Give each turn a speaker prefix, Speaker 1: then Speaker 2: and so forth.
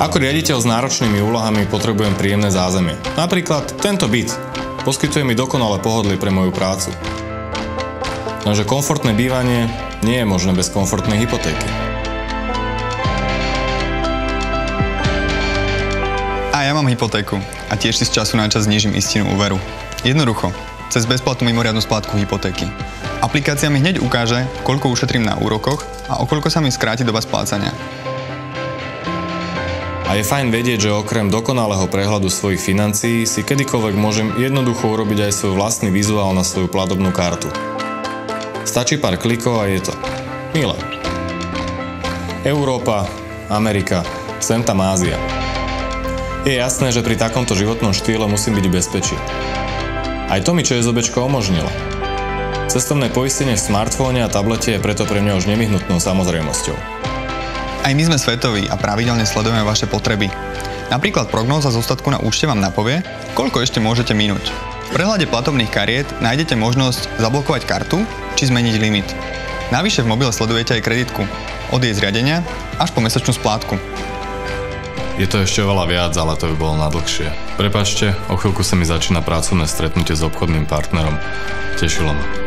Speaker 1: Ako riaditeľ s náročnými úlohami potrebujem príjemné zázemie. Napríklad tento byt poskytuje mi dokonalé pohodlie pre moju prácu. Lenže komfortné bývanie nie je možné bez komfortnej hypotéky.
Speaker 2: A ja mám hypotéku a tiež si z času na čas znížim istinu úveru. Jednoducho, cez bezplatnú mimoriadnu splátku hypotéky. Aplikácia mi hneď ukáže, koľko ušetrím na úrokoch a o koľko sa mi skráti doba splácania.
Speaker 1: A je fajn vedieť, že okrem dokonalého prehľadu svojich financií si kedykoľvek môžem jednoducho urobiť aj svoj vlastný vizuál na svoju platobnú kartu. Stačí pár klikov a je to milé. Európa, Amerika, sem tam Ázia. Je jasné, že pri takomto životnom štýle musím byť v bezpečí. Aj to mi ČSOBčko umožnila. Cestovné poistenie v smartfóne a tablete je preto pre mňa už nevyhnutnou samozrejmosťou.
Speaker 2: Aj my sme svetoví a pravidelne sledujeme vaše potreby. Napríklad prognóza z ostatku na účte vám napovie, koľko ešte môžete minúť. V prehľade platobných kariet nájdete možnosť zablokovať kartu či zmeniť limit. Navyše v mobile sledujete aj kreditku, od jej zriadenia až po mesačnú splátku.
Speaker 1: Je to ešte oveľa viac, ale to by bolo na dlhšie. Prepáčte, o chvíľku sa mi začína pracovné stretnutie s obchodným partnerom. Tešilo ma.